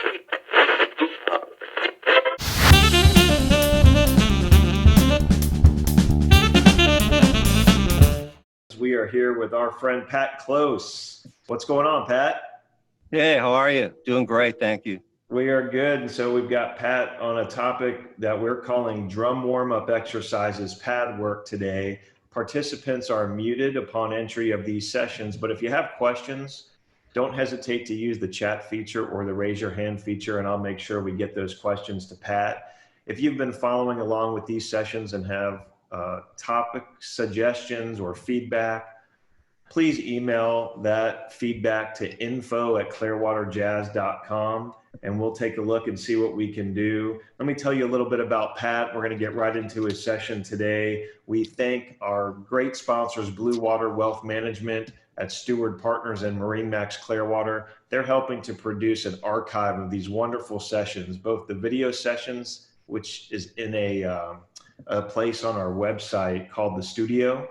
We are here with our friend Pat Close. What's going on, Pat? Hey, how are you? Doing great, thank you. We are good. And so we've got Pat on a topic that we're calling drum warm-up exercises, pad work today. Participants are muted upon entry of these sessions, but if you have questions, don't hesitate to use the chat feature or the raise your hand feature, and I'll make sure we get those questions to Pat. If you've been following along with these sessions and have topic suggestions or feedback, please email that feedback to info@clearwaterjazz.com, and we'll take a look and see what we can do. Let me tell you a little bit about Pat. We're going to get right into his session today. We thank our great sponsors, Blue Water Wealth Management at Steward Partners and MarineMax Clearwater. They're helping to produce an archive of these wonderful sessions, both the video sessions, which is in a place on our website called The Studio.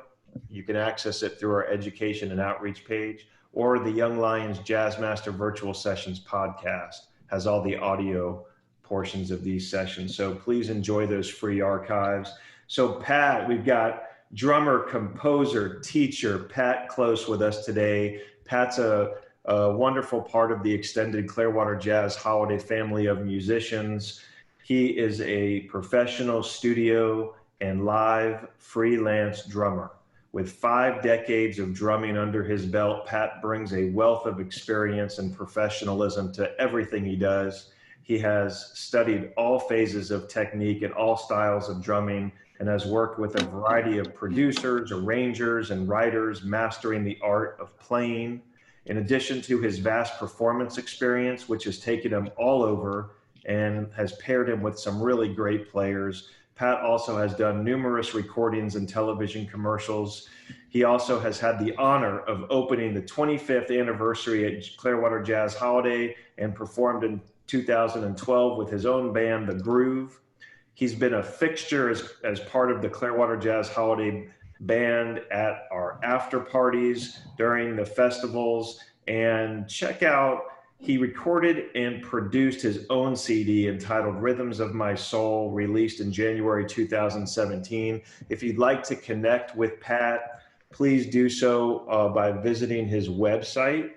You can access it through our education and outreach page, or the Young Lions Jazz Master Virtual Sessions podcast has all the audio portions of these sessions. So please enjoy those free archives. So Pat, we've got drummer, composer, teacher, Pat Close with us today. Pat's a wonderful part of the extended Clearwater Jazz Holiday family of musicians. He is a professional studio and live freelance drummer. With 5 decades of drumming under his belt, Pat brings a wealth of experience and professionalism to everything he does. He has studied all phases of technique and all styles of drumming and has worked with a variety of producers, arrangers, and writers, mastering the art of playing. In addition to his vast performance experience, which has taken him all over and has paired him with some really great players, Pat also has done numerous recordings and television commercials. He also has had the honor of opening the 25th anniversary at Clearwater Jazz Holiday and performed in 2012 with his own band, The Groove. He's been a fixture as part of the Clearwater Jazz Holiday Band at our after parties, during the festivals, and check out, he recorded and produced his own CD entitled Rhythms of My Soul, released in January 2017. If you'd like to connect with Pat, please do so by visiting his website,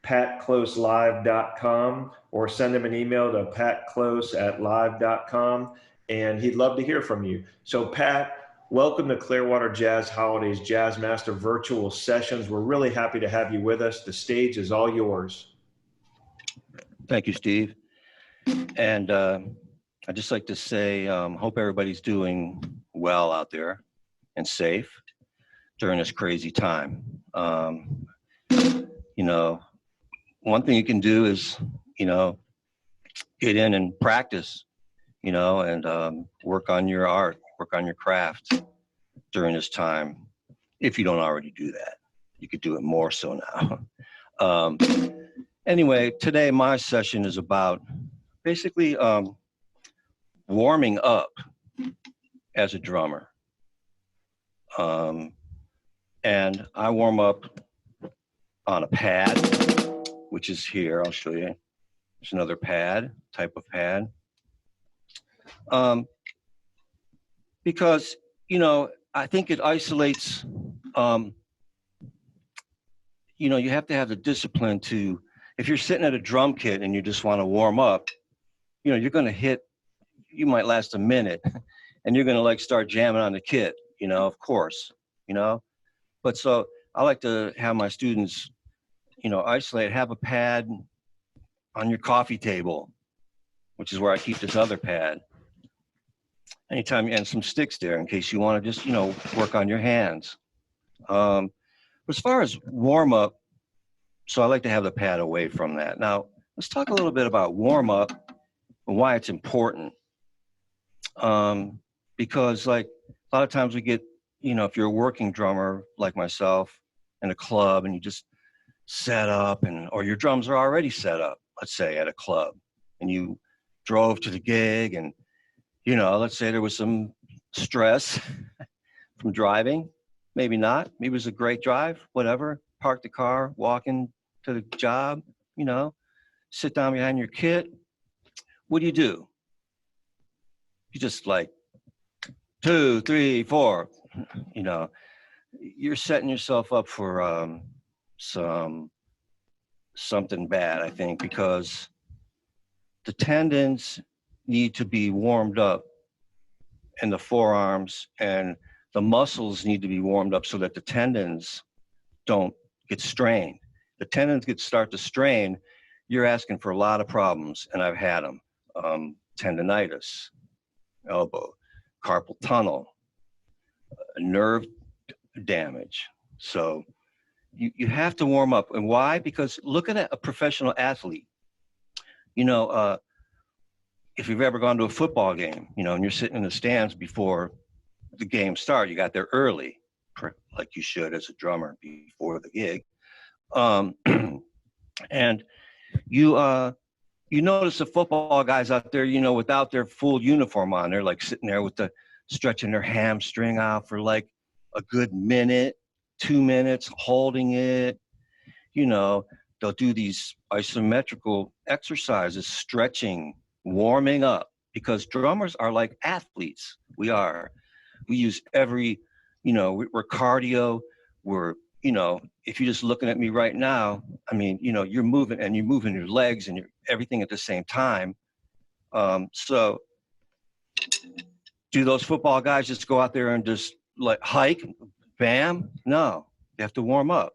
patcloselive.com, or send him an email to patclose@live.com, and he'd love to hear from you. So Pat, welcome to Clearwater Jazz Holidays Jazz Master Virtual Sessions. We're really happy to have you with us. The stage is all yours. Thank you, Steve. And I'd just like to say, hope everybody's doing well out there and safe during this crazy time. You know, one thing you can do is, get in and practice, and work on your art, work on your craft during this time. If you don't already do that, you could do it more so now. Anyway, today my session is about basically warming up as a drummer. And I warm up on a pad, which is here. I'll show you. There's another pad, type of pad. Because, I think it isolates, you have to have the discipline to, if you're sitting at a drum kit and you just want to warm up, you're going to hit, you might last a minute and you're going to start jamming on the kit, of course, But so I like to have my students, isolate, have a pad on your coffee table, which is where I keep this other pad. Anytime, and some sticks there in case you want to just, work on your hands. As far as warm up, so I like to have the pad away from that. Now, let's talk a little bit about warm up and why it's important. Because a lot of times we get, if you're a working drummer like myself in a club and you just set up or your drums are already set up, let's say at a club, and you drove to the gig and, let's say there was some stress from driving, maybe not, maybe it was a great drive, whatever, park the car, walk in to the job, sit down behind your kit, what do? You just like 2, 3, 4, you know, you're setting yourself up for something bad, I think, because the tendons need to be warmed up in the forearms, and the muscles need to be warmed up so that the tendons don't get strained. The tendons start to strain, you're asking for a lot of problems, and I've had them. Tendonitis, elbow, carpal tunnel, nerve damage. So you have to warm up. And why? Because look at a professional athlete. You know, if you've ever gone to a football game, you know, and you're sitting in the stands before the game starts, you got there early, like you should as a drummer before the gig. And you notice the football guys out there, you know, without their full uniform on, they're like sitting there with stretching their hamstring out for like a good minute, 2 minutes, holding it. You know, they'll do these isometrical exercises, stretching, warming up, because drummers are like athletes. We use every, you know, we're cardio, you know, if you're just looking at me right now, I mean, you know, you're moving your legs and everything at the same time. So do those football guys just go out there and just like hike, bam? No, they have to warm up.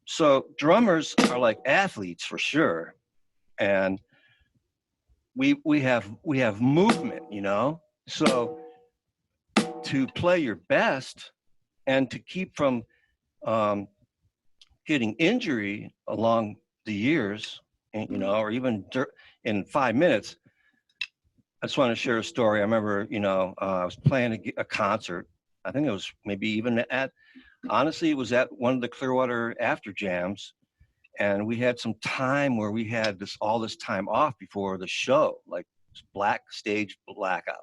So drummers are like athletes for sure. And we have movement, you know? So to play your best and to keep from getting injury along the years, and, you know, or even in 5 minutes. I just want to share a story. I remember, you know, I was playing a concert. I think it was maybe even honestly, it was at one of the Clearwater after jams. And we had some time where we had all this time off before the show, like stage blackout.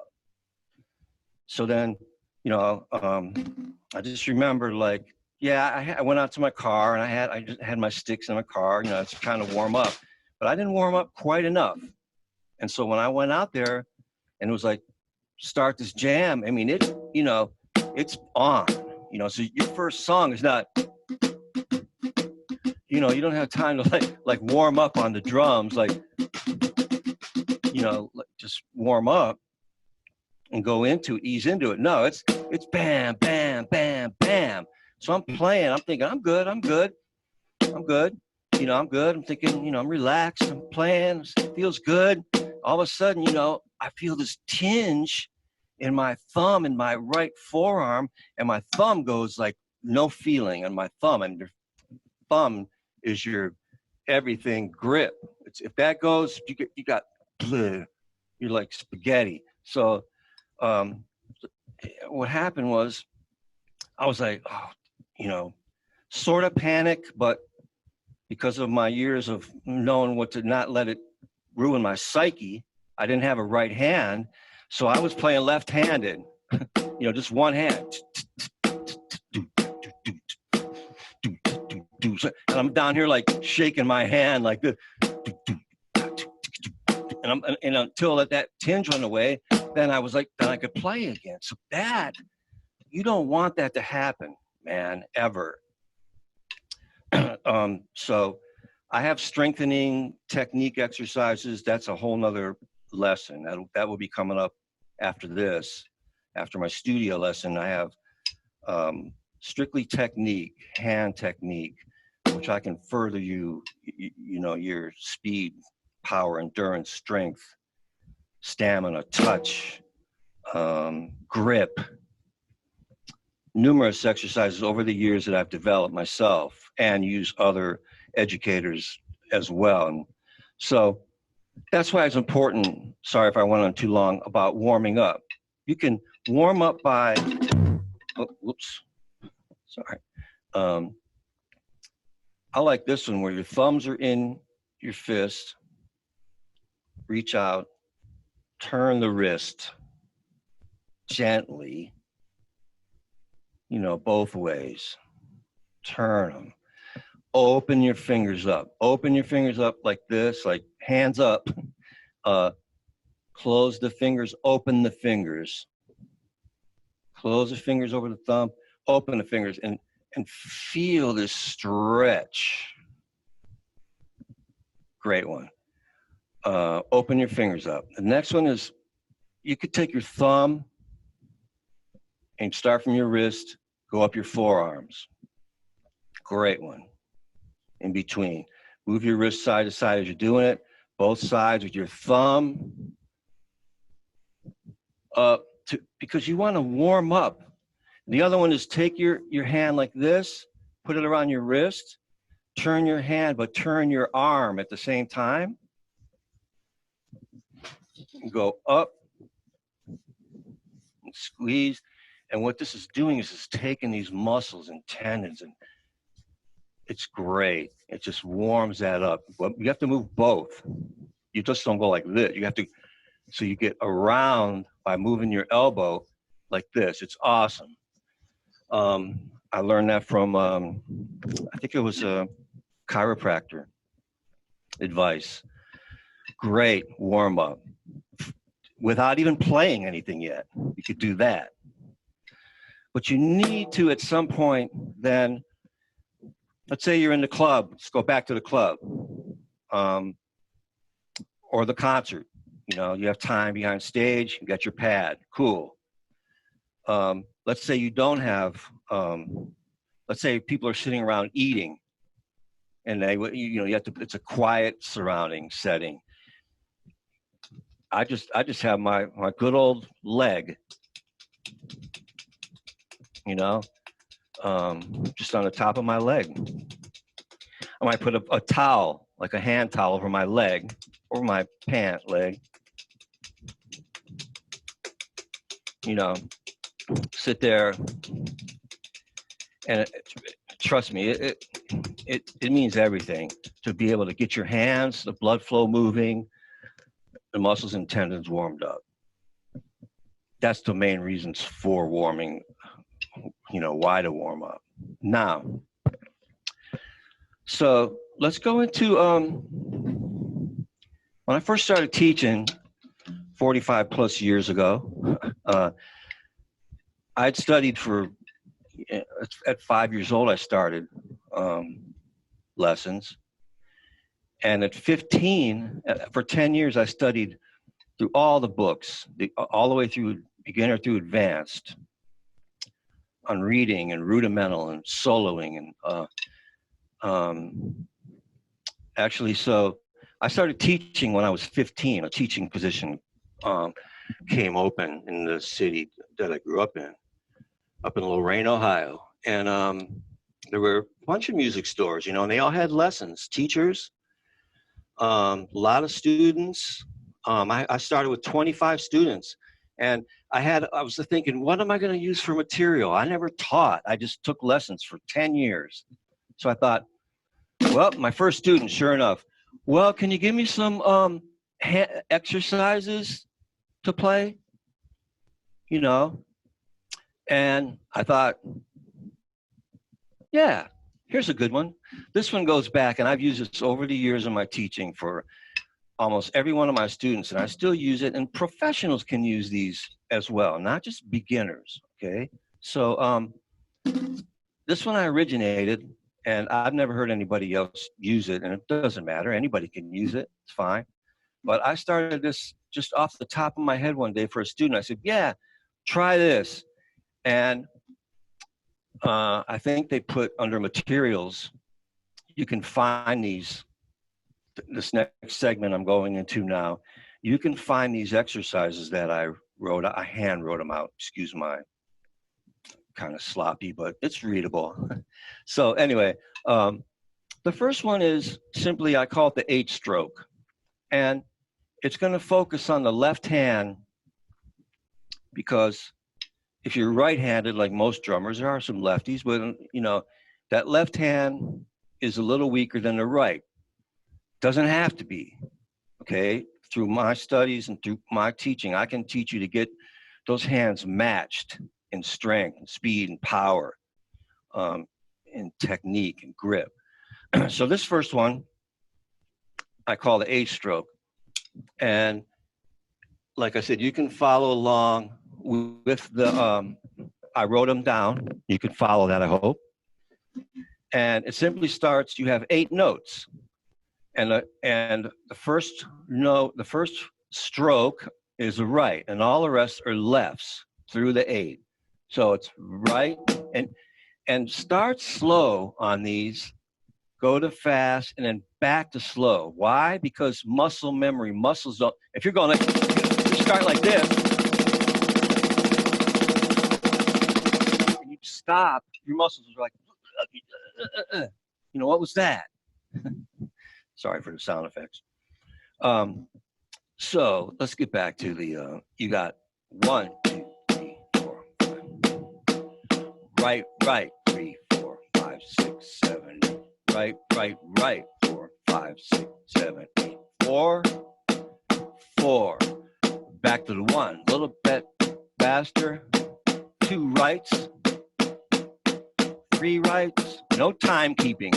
So then, you know, I just remember like, yeah, I went out to my car and I just had my sticks in my car, you know, to kind of warm up, but I didn't warm up quite enough. And so when I went out there and it was like, start this jam, I mean, you know, it's on, you know, so your first song is not, you know, you don't have time to like warm up on the drums, like, you know, just warm up and ease into it. No, it's bam, bam, bam, bam. So I'm playing, I'm thinking, I'm good. You know, I'm good. I'm thinking, you know, I'm relaxed, I'm playing, it feels good. All of a sudden, you know, I feel this tinge in my thumb, in my right forearm, and my thumb goes like no feeling on my thumb. And your thumb is your everything grip. If that goes, you got, you're like spaghetti. So what happened was, I was like, oh, you know, sort of panic, but because of my years of knowing what to not let it ruin my psyche, I didn't have a right hand. So I was playing left-handed, you know, just one hand. And I'm down here like shaking my hand like this. And until that tinge went away, then I could play again. So you don't want that to happen, man, ever. So I have strengthening technique exercises. That's a whole nother lesson. That will be coming up after this. After my studio lesson, I have strictly technique, hand technique, which I can further you know, your speed, power, endurance, strength, stamina, touch, grip. Numerous exercises over the years that I've developed myself and use other educators as well. And so that's why it's important, sorry if I went on too long, about warming up. You can warm up by, sorry. I like this one where your thumbs are in your fist, reach out, turn the wrist gently, you know, both ways, turn them. Open your fingers up like this, like hands up, Close the fingers, open the fingers. Close the fingers over the thumb, open the fingers, and feel this stretch. Great one. Open your fingers up. The next one is, you could take your thumb and start from your wrist, go up your forearms. Great one. In between. Move your wrist side to side as you're doing it. Both sides with your thumb up, because you want to warm up. The other one is take your hand like this, put it around your wrist, turn your hand, but turn your arm at the same time. Go up, and squeeze. And what this is doing is it's taking these muscles and tendons, and it's great. It just warms that up. But you have to move both. You just don't go like this. You have to, so you get around by moving your elbow like this. It's awesome. I learned that from, I think it was a chiropractor advice. Great warm up. Without even playing anything yet. You could do that. But you need to, at some point, then, let's say you're in the club. Let's go back to the club. Or the concert. You know, you have time behind stage, you got your pad. Cool. Let's say you don't have, let's say people are sitting around eating, and they, you know, you have to, it's a quiet surrounding setting. I just have my good old leg, you know, just on the top of my leg. I might put a towel, like a hand towel over my leg, over my pant leg, you know, sit there, and trust me, it means everything to be able to get your hands, the blood flow moving, the muscles and tendons warmed up. That's the main reasons for warming, you know, why to warm up. Now, so let's go into, when I first started teaching 45 plus years ago, I'd studied for, at 5 years old, I started lessons. And at 15, for 10 years, I studied through all the books, all the way through beginner through advanced, on reading and rudimental and soloing. And actually, so I started teaching when I was 15. A teaching position came open in the city that I grew up in Lorain, Ohio. And there were a bunch of music stores, you know, and they all had lessons, teachers, a lot of students. I started with 25 students, and I was thinking, what am I going to use for material? I never taught. I just took lessons for 10 years. So I thought, well, my first student, sure enough, well, can you give me some exercises to play? You know, and I thought, yeah, here's a good one. This one goes back, and I've used this over the years in my teaching for almost every one of my students, and I still use it, and professionals can use these as well, not just beginners, okay? So this one I originated, and I've never heard anybody else use it, and it doesn't matter. Anybody can use it. It's fine. But I started this just off the top of my head one day for a student. I said, yeah, try this. And I think they put under materials, you can find these, this next segment I'm going into now, you can find these exercises that I wrote. I hand wrote them out. Excuse my kind of sloppy, but it's readable. So anyway, the first one is simply, I call it the 8 stroke. And it's going to focus on the left hand, because if you're right-handed, like most drummers, there are some lefties, but you know, that left hand is a little weaker than the right. Doesn't have to be, okay? Through my studies and through my teaching, I can teach you to get those hands matched in strength and speed and power, in technique and grip. So this first one, I call the 8 stroke. And like I said, you can follow along with the, I wrote them down. You can follow that, I hope. And it simply starts, you have 8 notes. And the first note, the first stroke is a right, and all the rest are lefts through the 8. So it's right, and start slow on these, go to fast, and then back to slow. Why? Because muscle memory, muscles don't, if you're going like, you start like this, and you stop, your muscles are like, you know, what was that? Sorry for the sound effects. So let's get back to the, you got 1, 2, 3, 4, 5. Right, right, 3, 4, 5, 6, 7, 8. Right, right, right, 4, 5, 6, 7, 8. 4, 4. Back to the 1. A little bit faster. 2 rights. 3 rights. No time keeping.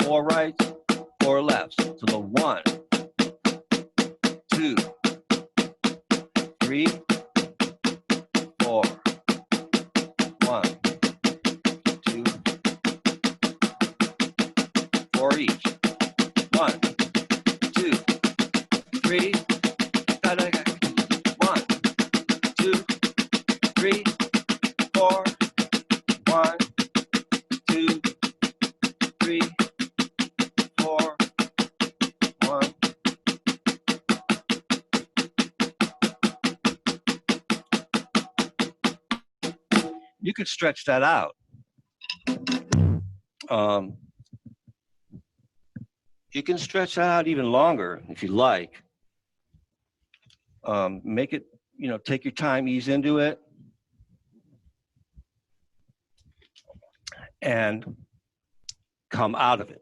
4 rights. 4 lefts. So the 1, 2, 3, 4. 1, 2, 4 each. 1, 2, 3. 1, 2, 3, 4. 1, 2, 3, 4. 1. You could stretch that out. You can stretch that out even longer if you like. Make it, you know, take your time, ease into it. And come out of it.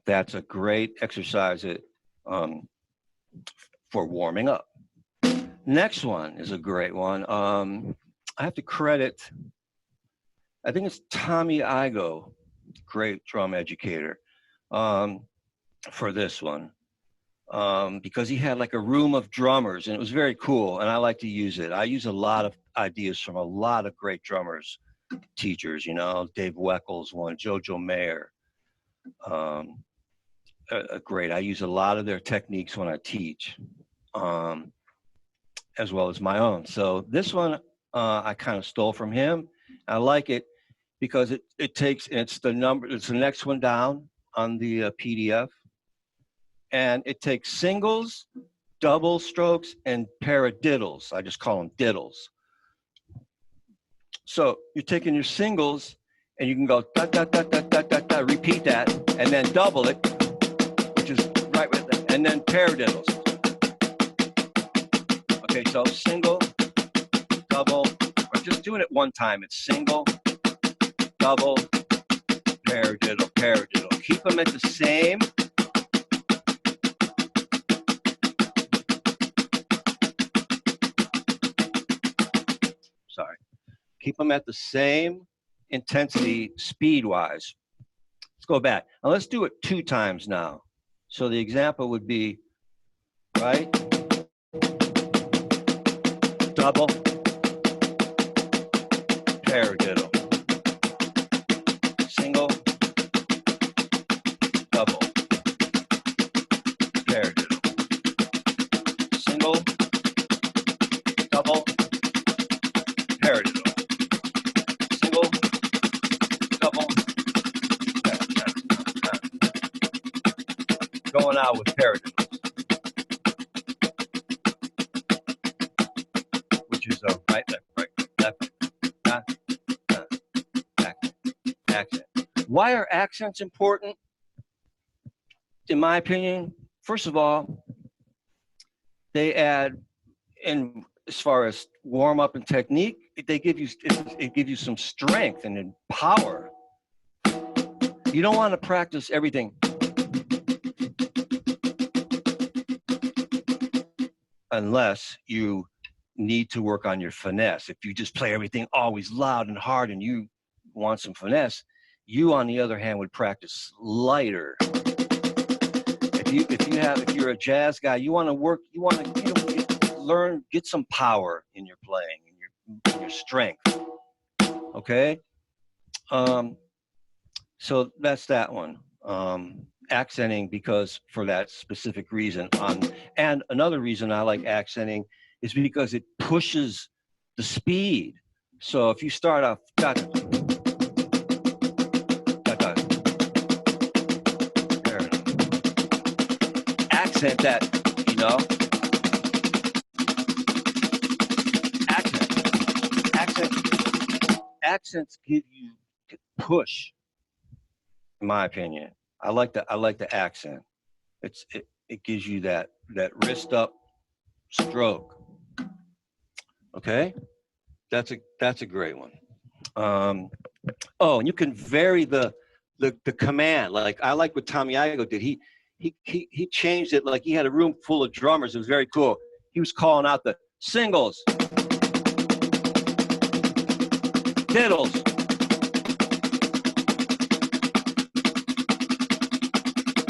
That's a great exercise for warming up. Next one is a great one. I have to credit, I think it's Tommy Igo, great drum educator, for this one. Because he had like a room of drummers and it was very cool and I like to use it. I use a lot of ideas from a lot of great drummers, teachers, you know, Dave Weckles one, Jojo Mayer. Great, I use a lot of their techniques when I teach, as well as my own. So this one, I kind of stole from him. I like it because it takes, it's the next one down on the PDF. And it takes singles, double strokes, and paradiddles. I just call them diddles. So you're taking your singles, and you can go da da da da da da da. Repeat that, and then double it, which is right with it, and then paradiddles. Okay, so single, double, or just doing it one time. It's single, double, paradiddle, paradiddle. Keep them at the same. Sorry. Keep them at the same intensity speed-wise. Let's go back. Now let's do it 2 times now. So the example would be, right? Double, paradiddle. Single, double, paradiddle. Single, double, paradiddle. Single, double, going out with paradiddles, which is a right, left, accent. Why are accents important? In my opinion, first of all, they add, in as far as warm up and technique, they give you, it gives you some strength and power. You don't want to practice everything unless you need to work on your finesse. If you just play everything always loud and hard and you want some finesse, you, on the other hand, would practice lighter. If if you're a jazz guy, you want to learn, get some power in your playing, in your strength. Okay. So that's that one. Accenting, because for that specific reason. And another reason I like accenting is because it pushes the speed. So if you start off, accent that, accents give you push, in my opinion. I like the accent. It gives you that wrist up stroke. Okay, that's a great one. Oh, and you can vary the command. Like I like what Tom Yago did. He changed it. Like he had a room full of drummers. It was very cool. He was calling out the singles, diddles,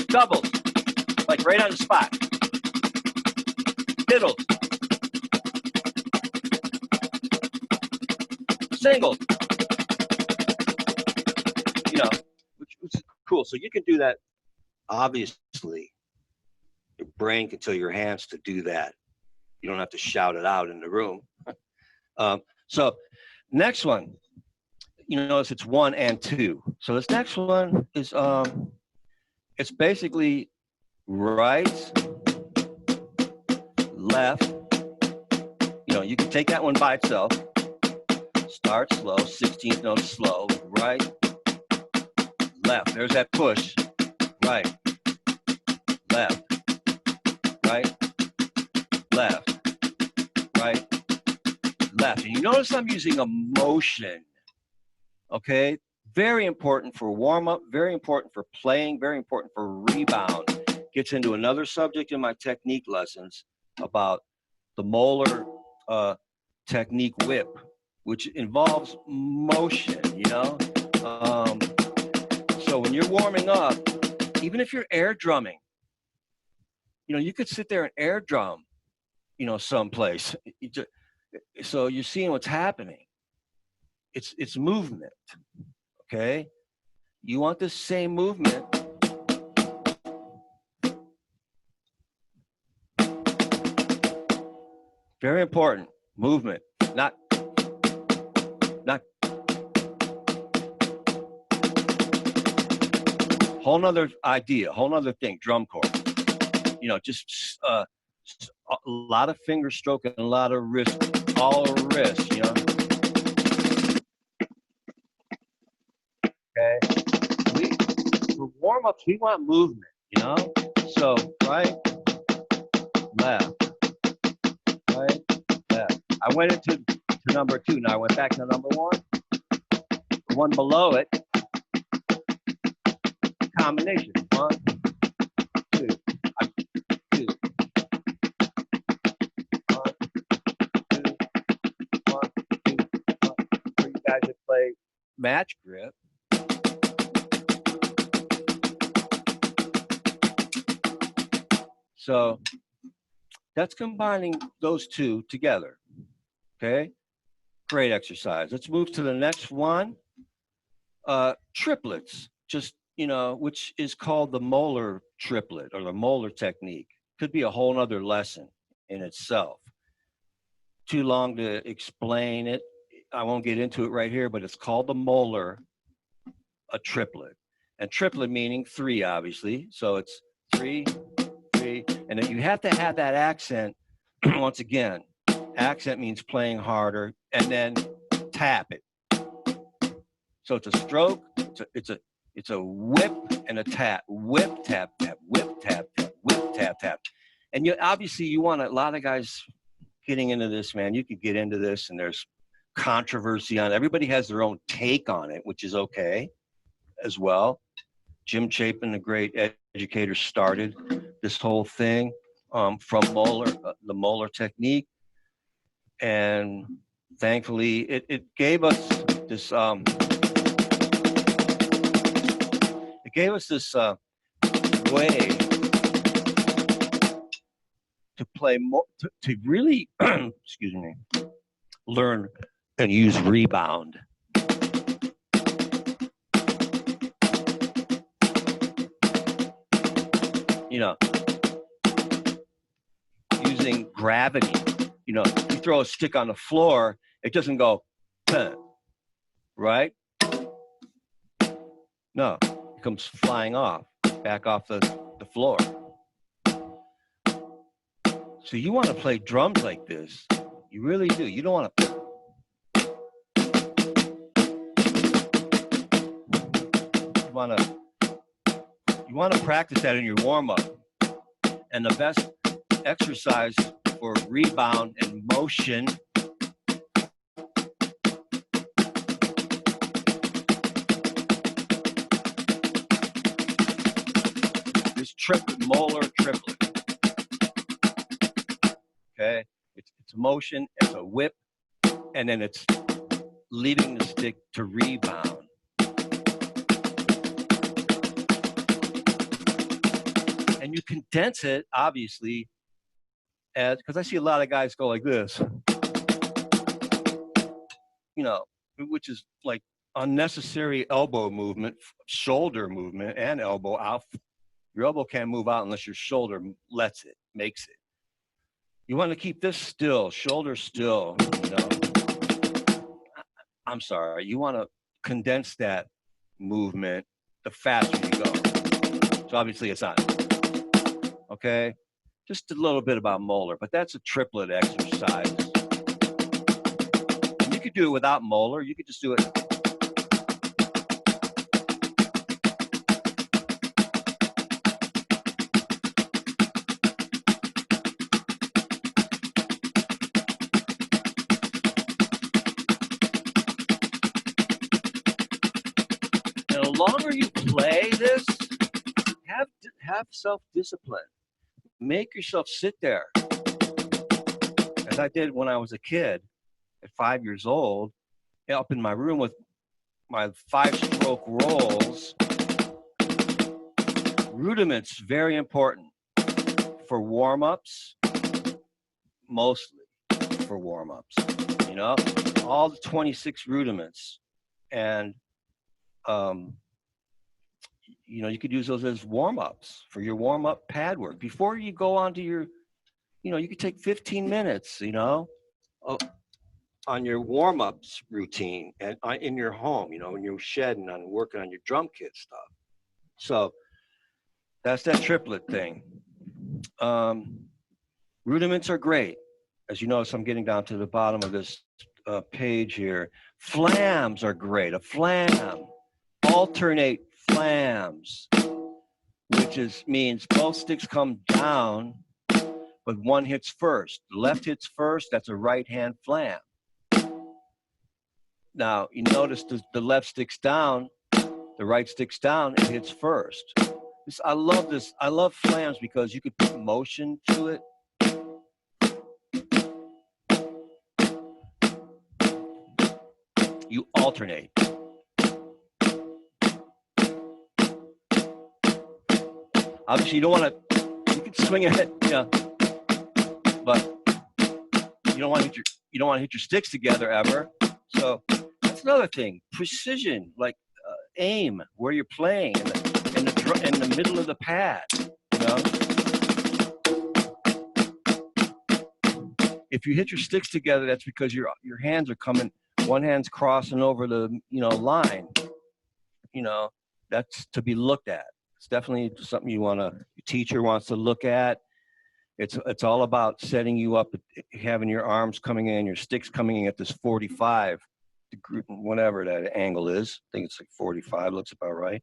doubles, like right on the spot. Diddles, singles, which is cool. So you can do that. Obviously, your brain can tell your hands to do that. You don't have to shout it out in the room. So next one, notice it's 1 and 2. So this next one is, it's basically right, left. You can take that one by itself. Start slow, 16th note slow, right, left. There's that push. Right, left, right, left, right, left. And you notice I'm using a motion, okay? Very important for warm-up, very important for playing, very important for rebound. Gets into another subject in my technique lessons about the Molar technique whip, which involves motion, So when you're warming up, even if you're air drumming, you could sit there and air drum, someplace. So you're seeing what's happening. It's movement, okay? You want the same movement. Very important, movement, not. Whole nother idea, whole nother thing, drum corps. Just a lot of finger stroke and a lot of wrist, all wrist, Okay. For warm-ups, we want movement, So right, left, right, left. I went into number 2. Now I went back to number 1. The one below it. Combination. 1, 2, 2. 1, 2, 1, 2, 1. For you guys that play match grip. So that's combining those two together. Okay. Great exercise. Let's move to the next one. Triplets. Just which is called the Molar Triplet or the Molar technique. Could be a whole nother lesson in itself. Too long to explain it. I won't get into it right here, but it's called the Molar, a triplet. And triplet meaning 3, obviously. So it's 3, 3. And then you have to have that accent. Once again, accent means playing harder, and then tap it. So it's a stroke, it's a whip and a tap, whip, tap, tap, whip, tap, tap, whip, tap, tap. And obviously you want a lot of guys getting into this, man. You could get into this and there's controversy on it. Everybody has their own take on it, which is okay as well. Jim Chapin, the great educator, started this whole thing from Molar, the Molar technique. And thankfully it gave us this, way to play more, to really, excuse me, learn and use rebound. You know, using gravity. You know, you throw a stick on the floor, it doesn't go, right? No, it comes flying off, back off the floor. So you want to play drums like this. You really do. You don't want to. You want to practice that in your warm-up. And the best exercise for rebound and motion is Molar Triplet. Okay, it's motion, it's a whip, and then it's leaving the stick to rebound. And you condense it, obviously, as because I see a lot of guys go like this, you know, which is like unnecessary elbow movement, shoulder movement, and elbow out. Your elbow can't move out unless your shoulder lets it, makes it. You want to keep this still, shoulder still, you know. I'm sorry, you want to condense that movement the faster you go. So obviously it's not. Okay, just a little bit about molar, but that's a triplet exercise. And you could do it without molar, you could just do it. And the longer you play this, have self-discipline. Make yourself sit there, as I did when I was a kid at 5 years old, up in my room with my 5-stroke rolls. Rudiments, very important for warm-ups, mostly for warm-ups, you know, all the 26 rudiments. And you know, you could use those as warm-ups for your warm-up pad work. Before you go on to your, you know, you could take 15 minutes, you know, on your warm-ups routine and in your home, you know, when you're shedding and working on your drum kit stuff. So that's that triplet thing. Rudiments are great. As you notice, I'm getting down to the bottom of this page here. Flams are great. A flam, alternate flams, which means both sticks come down, but one hits first. The left hits first, that's a right-hand flam. Now, you notice the left stick's down, the right stick's down, it hits first. I love this. I love flams because you could put motion to it. You alternate. Obviously, you don't want to. You can swing it, yeah, but you don't want to hit your sticks together ever. So that's another thing. Precision, like aim where you're playing in the middle of the pad. You know, if you hit your sticks together, that's because your hands are coming. One hand's crossing over the line. You know, that's to be looked at. It's definitely something your teacher wants to look at. It's all about setting you up, having your arms coming in, your sticks coming in at this 45 degree, whatever that angle is. I think it's like 45, looks about right.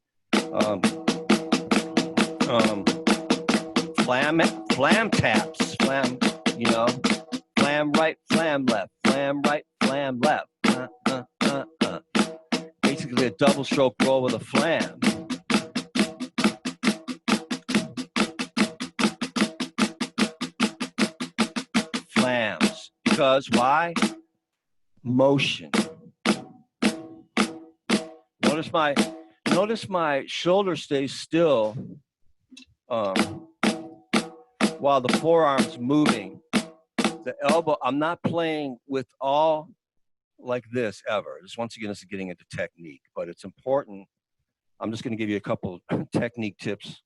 Flam taps, flam, you know, flam right, flam left, flam right, flam left. Basically a double stroke roll with a flam. Flams. Because why? Motion. Notice my shoulder stays still while the forearm's moving. The elbow, I'm not playing with all like this ever. Once again, this is getting into technique, but it's important. I'm just going to give you a couple technique tips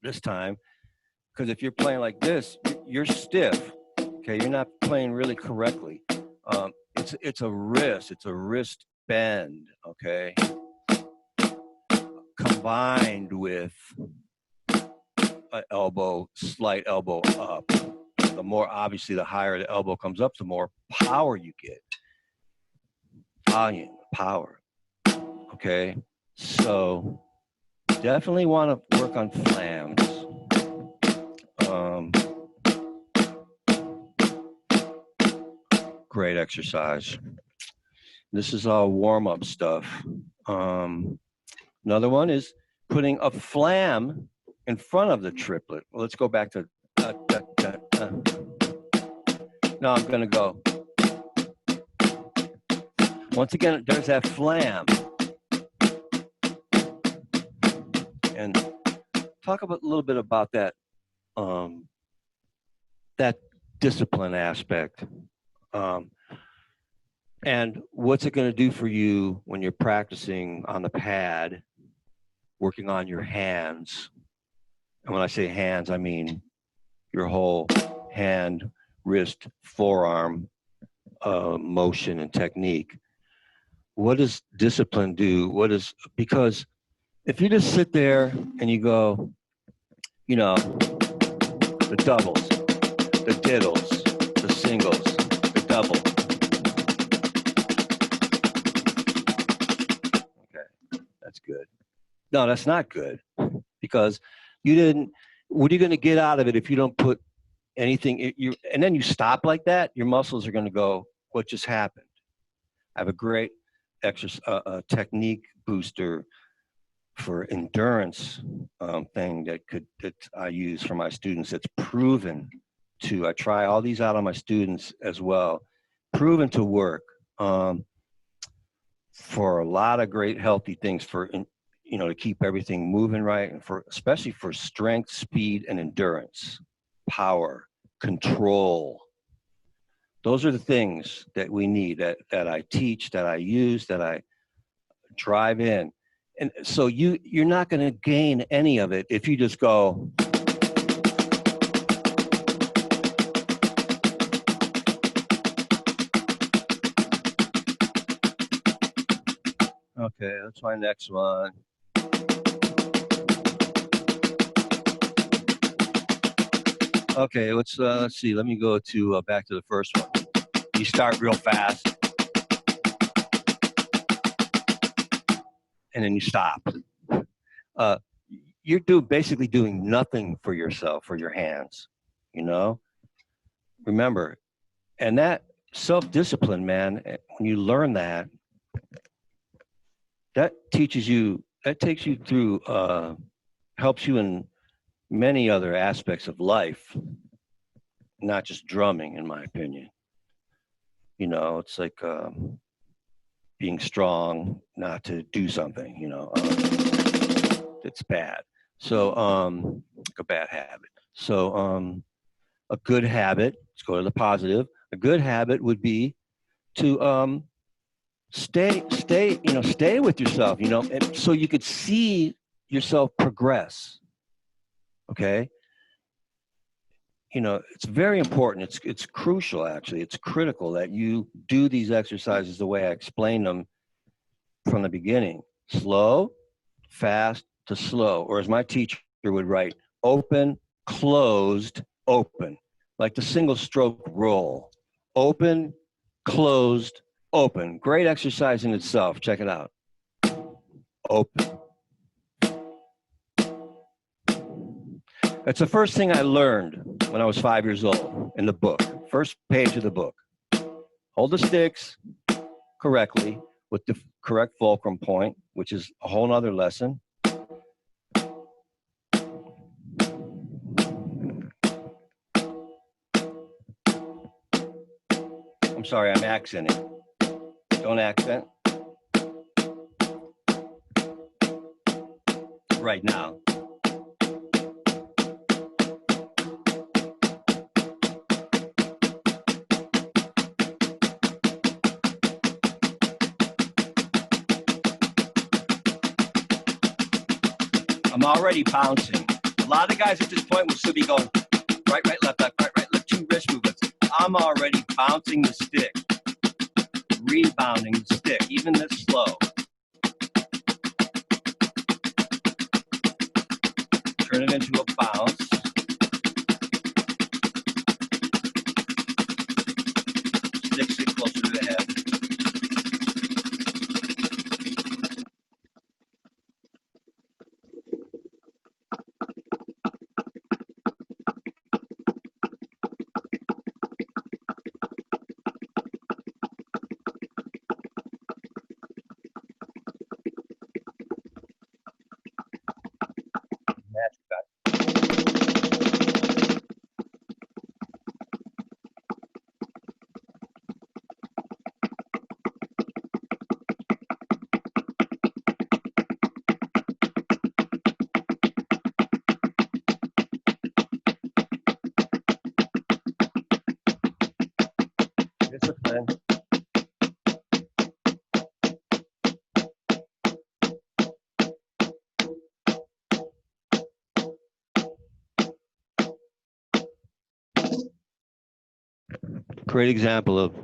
this time, because if you're playing like this, you're stiff. Okay, you're not playing really correctly. It's a wrist bend. Okay, combined with an elbow, slight elbow up. The more, obviously, the higher the elbow comes up, the more power you get. Volume, power. Okay, so definitely want to work on flams. Great exercise. This is all warm-up stuff. Another one is putting a flam in front of the triplet. Well, let's go back to Now I'm going to go. Once again, there's that flam. And talk a little bit about that, that discipline aspect. And what's it going to do for you when you're practicing on the pad, working on your hands? And when I say hands, I mean your whole hand, wrist, forearm motion and technique. What does discipline do? Because if you just sit there and you go, you know, the doubles, the diddles, the singles, the double. Okay, that's good. No, that's not good, because you didn't, what are you going to get out of it if you don't put anything, and then you stop like that, your muscles are going to go, what just happened? I have a great exercise, technique booster for endurance thing that I use for my students. That's proven to, I try all these out on my students as well, proven to work for a lot of great healthy things, for, you know, to keep everything moving right, and for, especially for strength, speed, and endurance, power, control. Those are the things that we need, that I teach, that I use, that I drive in. And so you're not going to gain any of it if you just go. Okay, that's my next one. Okay, let's see. Let me go to back to the first one. You start real fast, and then you stop. You're basically doing nothing for yourself, for your hands, you know? Remember, and that self-discipline, man, when you learn that, that teaches you, that takes you through, helps you in many other aspects of life, not just drumming, in my opinion. You know, it's like being strong not to do something, you know, it's bad. So, like a bad habit. So, a good habit, let's go to the positive. A good habit would be to stay with yourself, you know, and so you could see yourself progress. Okay. You know, it's very important. It's crucial, actually. It's critical that you do these exercises the way I explained them from the beginning. Slow, fast to slow. Or as my teacher would write, open, closed, open. Like the single stroke roll. Open, closed, open. Great exercise in itself. Check it out. Open. That's the first thing I learned when I was 5 years old in the book. First page of the book. Hold the sticks correctly with the correct fulcrum point, which is a whole nother lesson. I'm sorry, I'm accenting. Don't accent. Right now. I'm already bouncing. A lot of guys at this point will still be going right, left, 2 wrist movements. I'm already bouncing the stick, rebounding the stick, even this slow. Turn it into a bounce. Stick sit closer to the head. Discipline. Great example of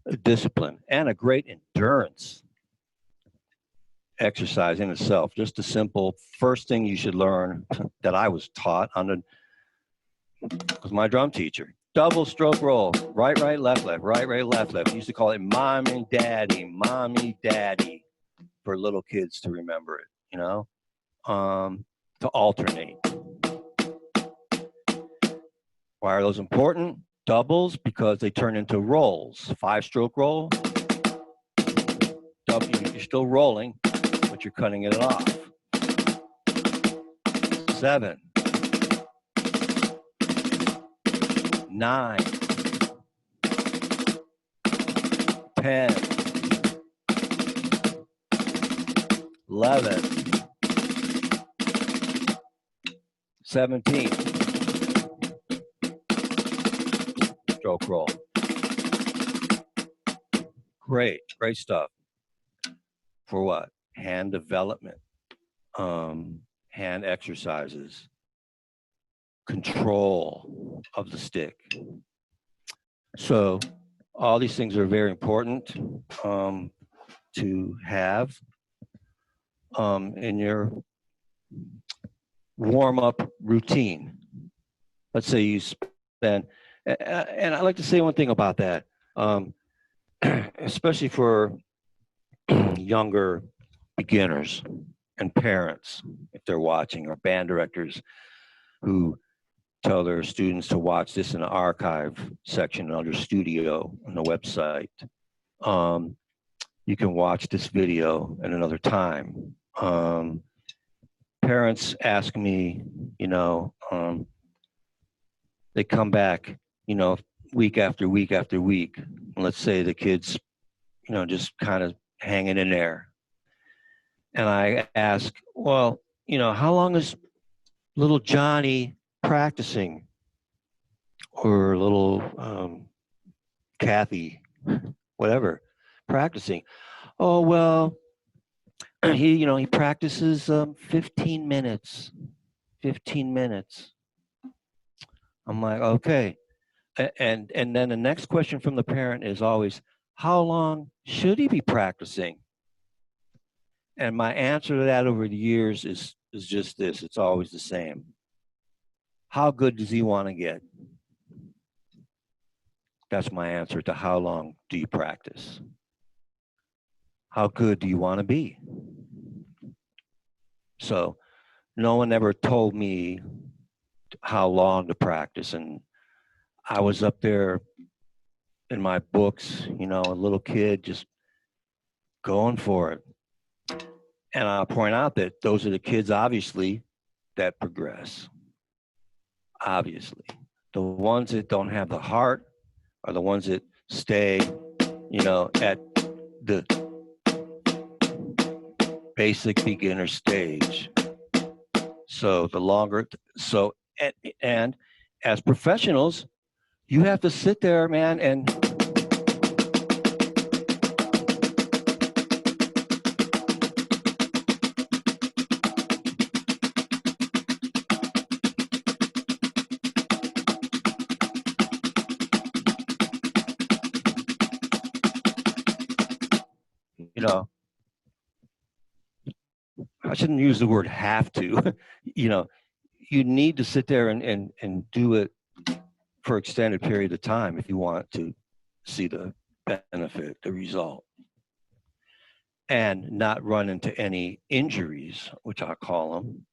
a discipline and a great endurance exercise in itself. Just a simple first thing you should learn that I was taught with my drum teacher. Double stroke roll, right, left, right, left. We used to call it mommy, daddy, for little kids to remember it, you know, to alternate. Why are those important? Doubles, because they turn into rolls. 5-stroke roll, you're still rolling, but you're cutting it off. 7, 9, 10, 11, 17. Stroke roll. Great stuff. For what? Hand development, hand exercises, control of the stick. So all these things are very important to have in your warm-up routine. Let's say you spend, and I'd like to say one thing about that, especially for younger beginners and parents, if they're watching, or band directors who tell their students to watch this in the archive section under studio on the website. You can watch this video at another time. Parents ask me, you know, they come back, you know, week after week after week. Let's say the kid's, you know, just kind of hanging in there. And I ask, well, you know, how long is little Johnny practicing? Or little Kathy, whatever, practicing? Oh, well, he practices 15 minutes. 15 minutes. I'm like, okay. And then the next question from the parent is always, how long should he be practicing? And my answer to that over the years is just this. It's always the same. How good does he want to get? That's my answer to how long do you practice? How good do you want to be? So no one ever told me how long to practice. And I was up there in my books, you know, a little kid just going for it. And I'll point out that those are the kids, obviously, that progress. Obviously. The ones that don't have the heart are the ones that stay, you know, at the basic beginner stage. So the longer, and as professionals, you have to sit there, man, and know, I shouldn't use the word have to, you know, you need to sit there and do it for extended period of time if you want to see the benefit, the result, and not run into any injuries, which I call them.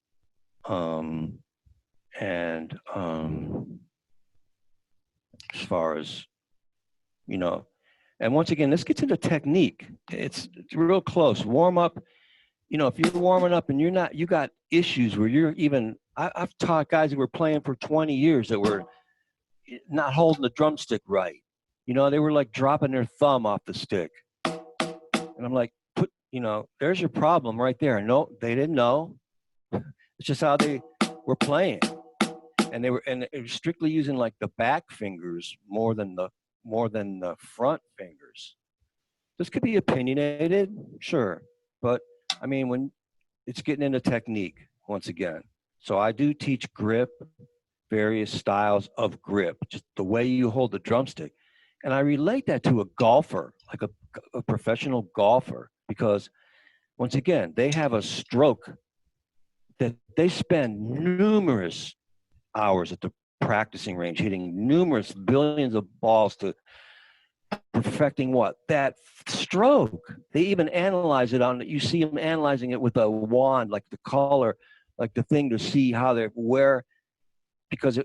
As far as, you know, and once again, this gets into technique. It's real close. Warm up, you know, if you're warming up and you got issues where you're even, I've taught guys who were playing for 20 years that were not holding the drumstick right. You know, they were like dropping their thumb off the stick. And I'm like, you know, there's your problem right there. No, they didn't know. It's just how they were playing. And they were strictly using like the back fingers more than the front fingers. This could be opinionated, sure. But I mean, when it's getting into technique once again. So I do teach grip, various styles of grip, just the way you hold the drumstick. And I relate that to a golfer, like a professional golfer, because once again, they have a stroke that they spend numerous hours at the practicing range, hitting numerous billions of balls to perfecting what? That stroke. They even analyze it on, you see them analyzing it with a wand, like the color, like the thing to see how they're, where, because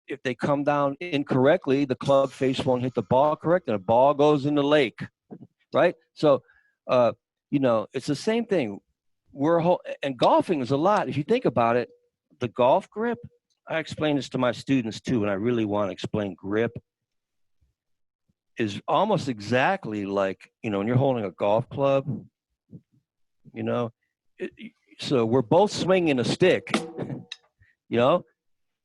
if they come down incorrectly, the club face won't hit the ball correct and the ball goes in the lake, right? So, you know, it's the same thing. And golfing is a lot. If you think about it, the golf grip, I explain this to my students too, and I really want to explain grip, is almost exactly like, you know, when you're holding a golf club, you know, so we're both swinging a stick, you know,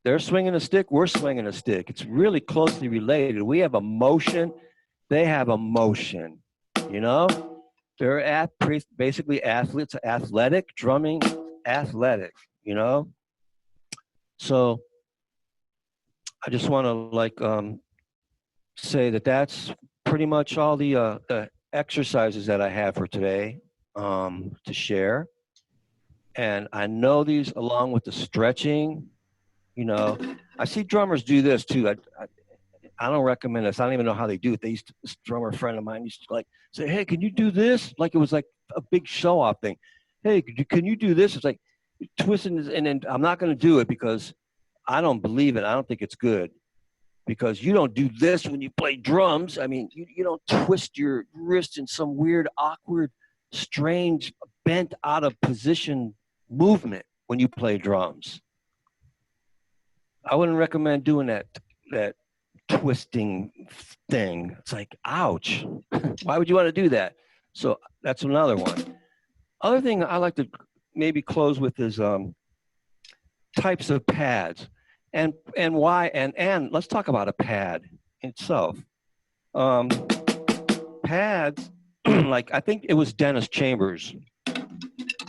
they're swinging a stick, we're swinging a stick. It's really closely related. We have a motion, they have a motion, you know, they're basically athletes, athletic, drumming, athletic, you know. So I just want to like say that that's pretty much all the exercises that I have for today to share. And I know these, along with the stretching, you know, I see drummers do this too. I don't recommend this. I don't even know how they do it. This drummer friend of mine used to like say, hey, can you do this? Like it was like a big show off thing. Hey, can you do this? It's like twisting this, and then I'm not going to do it because I don't believe it. I don't think it's good. Because you don't do this when you play drums. I mean, you don't twist your wrist in some weird, awkward, strange, bent out of position movement when you play drums. I wouldn't recommend doing that twisting thing. It's like, ouch. Why would you want to do that? So that's another one. Other thing I like to maybe close with is types of pads. And why, and let's talk about a pad itself. Pads, like I think it was Dennis Chambers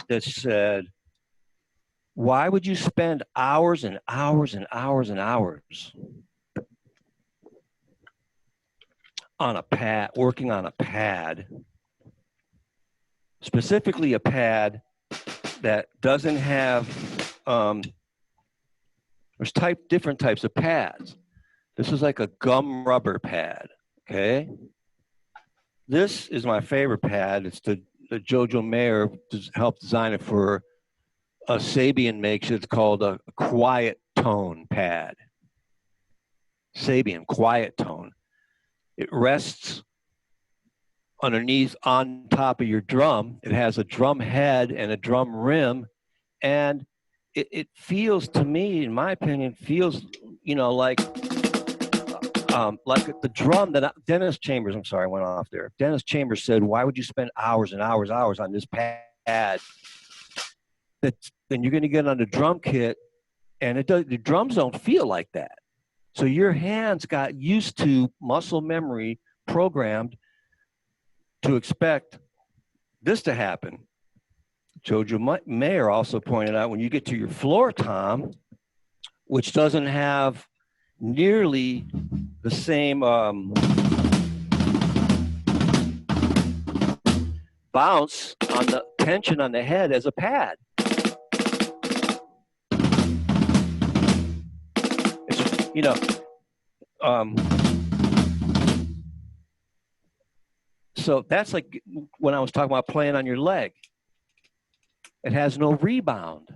that said, why would you spend hours and hours and hours and hours on a pad, working on a pad, specifically a pad that doesn't have, there's different types of pads. This is like a gum rubber pad, okay? This is my favorite pad. It's the Jojo Mayer helped design it for a Sabian makes. It's called a quiet tone pad. Sabian, quiet tone. It rests underneath on top of your drum. It has a drum head and a drum rim, and it feels, to me, in my opinion, feels, you know, like the drum that Dennis Chambers, I'm sorry, I went off there. Dennis Chambers said, why would you spend hours and hours on this pad then you're going to get on the drum kit, and the drums don't feel like that. So your hands got used to muscle memory, programmed to expect this to happen. Jojo Mayer also pointed out when you get to your floor tom, which doesn't have nearly the same bounce on the tension on the head as a pad. It's, you know, so that's like when I was talking about playing on your leg. It has no rebound,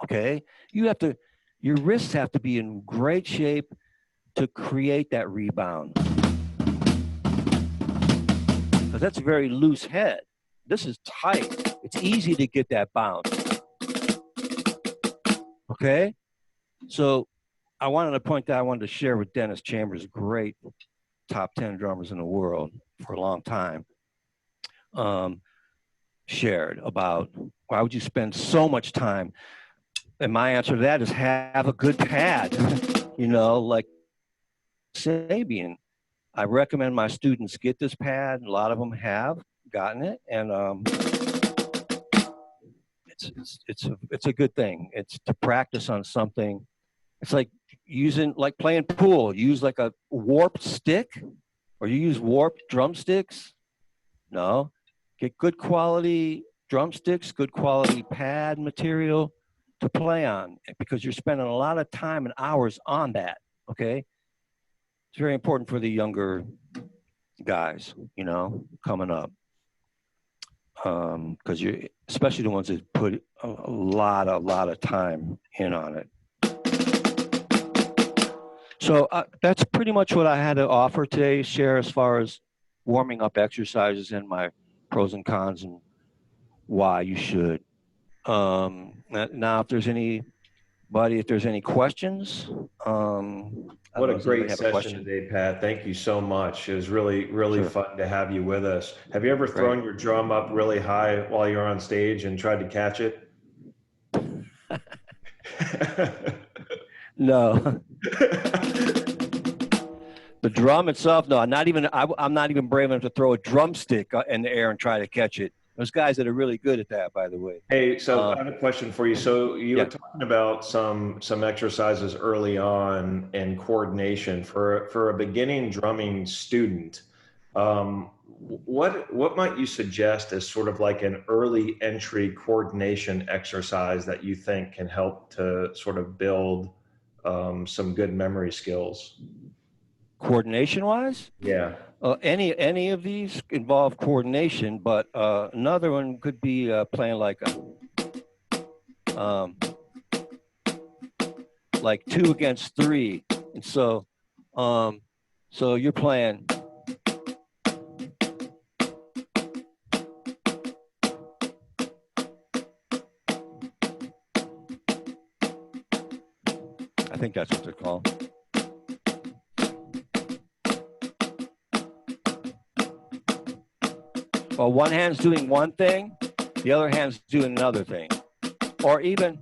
okay? Your wrists have to be in great shape to create that rebound. Because that's a very loose head. This is tight. It's easy to get that bounce. Okay? So I wanted to share with Dennis Chambers, great top 10 drummers in the world for a long time, shared about why would you spend so much time? And my answer to that is have a good pad, you know, like Sabian. I recommend my students get this pad. A lot of them have gotten it, and it's a good thing. It's to practice on something. It's like playing pool. Use like a warped stick, or you use warped drumsticks. No, get good quality drumsticks, good quality pad material to play on, because you're spending a lot of time and hours on that. Okay. It's very important for the younger guys, you know, coming up. Because you're, especially the ones that put a lot of time in on it. So that's pretty much what I had to offer today, share as far as warming up exercises and my pros and cons and why you should. Now, if there's any questions. What a great session today, Pat. Thank you so much. It was really Sure. fun to have you with us. Have you ever thrown your drum up really high while you're on stage and tried to catch it? No. The drum itself, no. I'm not even brave enough to throw a drumstick in the air and try to catch it. There's guys that are really good at that, by the way. Hey, so I have a question for you. So you were talking about some exercises early on in coordination for a beginning drumming student. What might you suggest as sort of like an early entry coordination exercise that you think can help to sort of build some good memory skills? Coordination wise? Yeah. Any of these involve coordination, but another one could be playing like like 2 against 3, and so you're playing. I think that's what they're called. Well, one hand's doing one thing, the other hand's doing another thing. Or even,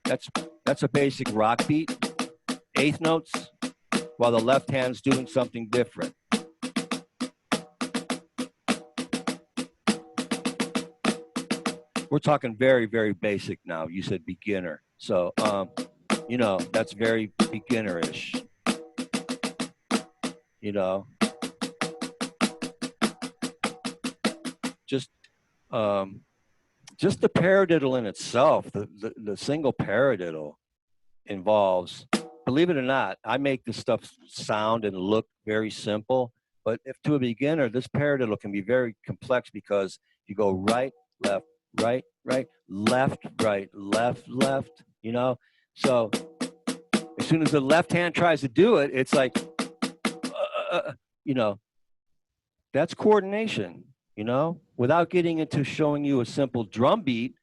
that's a basic rock beat, 8th notes, while the left hand's doing something different. We're talking very, very basic now. You said beginner. So, you know, that's very beginner-ish, you know. Just the paradiddle in itself, the single paradiddle involves, believe it or not, I make this stuff sound and look very simple, but if to a beginner, this paradiddle can be very complex because you go right, left, right, right, left, right, left, left, you know? So as soon as the left hand tries to do it, it's like, you know, that's coordination. You know, without getting into showing you a simple drum beat,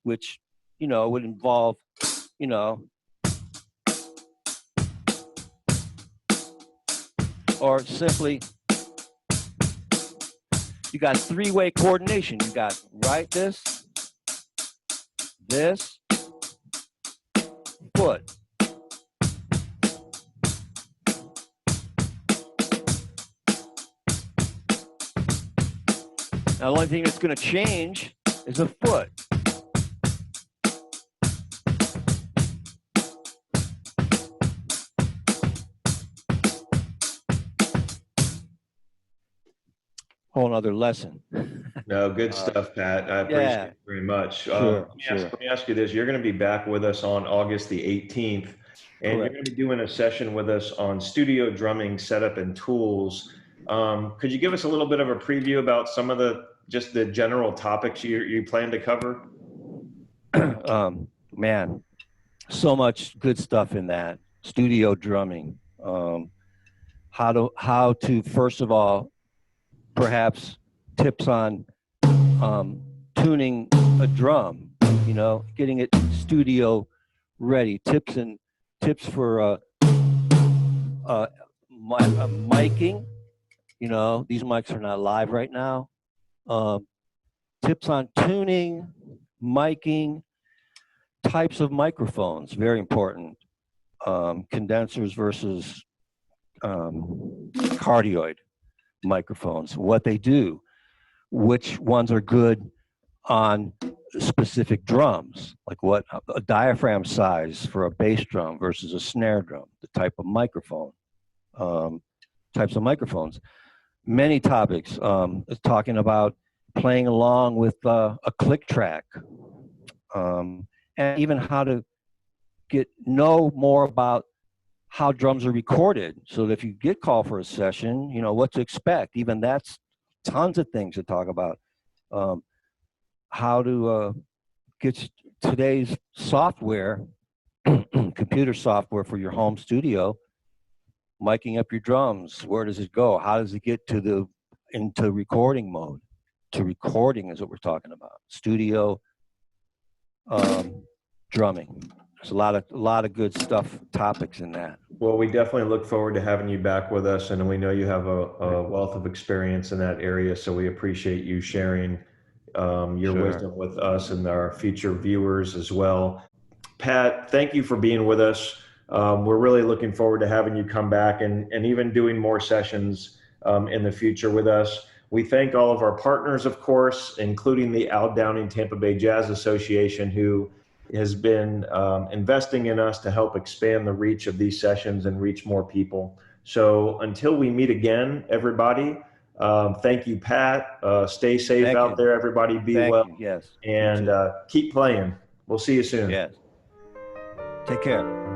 which, you know, would involve, you know, or simply, you got 3-way coordination. You got right this, foot. Now, the only thing that's going to change is the foot. whole other lesson. No, good stuff, Pat. I appreciate it very much. Sure, Let me ask you this. You're going to be back with us on August the 18th, and you're going to be doing a session with us on studio drumming setup and tools. Could you give us a little bit of a preview about some of just the general topics you plan to cover? Man, so much good stuff in that. Studio drumming. How to first of all, perhaps tips on tuning a drum, getting it studio ready. Tips for miking. These mics are not live right now. Tips on tuning, miking, types of microphones, very important. Condensers versus cardioid microphones, what they do, which ones are good on specific drums, like what a diaphragm size for a bass drum versus a snare drum, the type of microphone, types of microphones. Many topics, talking about playing along with a click track, and even how to know more about how drums are recorded, so that if you get called for a session, what to expect. Even that's tons of things to talk about. How to get today's software, computer software for your home studio, miking up your drums. Where does it go? How does it get into recording mode? To recording is what we're talking about. Studio drumming. There's a lot of good stuff, topics in that. Well, we definitely look forward to having you back with us, and we know you have a wealth of experience in that area, so we appreciate you sharing your wisdom with us and our future viewers as well. Pat, thank you for being with us. We're really looking forward to having you come back and even doing more sessions in the future with us. We thank all of our partners, of course, including the Al Downing Tampa Bay Jazz Association, who has been investing in us to help expand the reach of these sessions and reach more people. So until we meet again, everybody, thank you, Pat. Stay safe out there, everybody. Be well. Yes. And keep playing. We'll see you soon. Yes. Take care.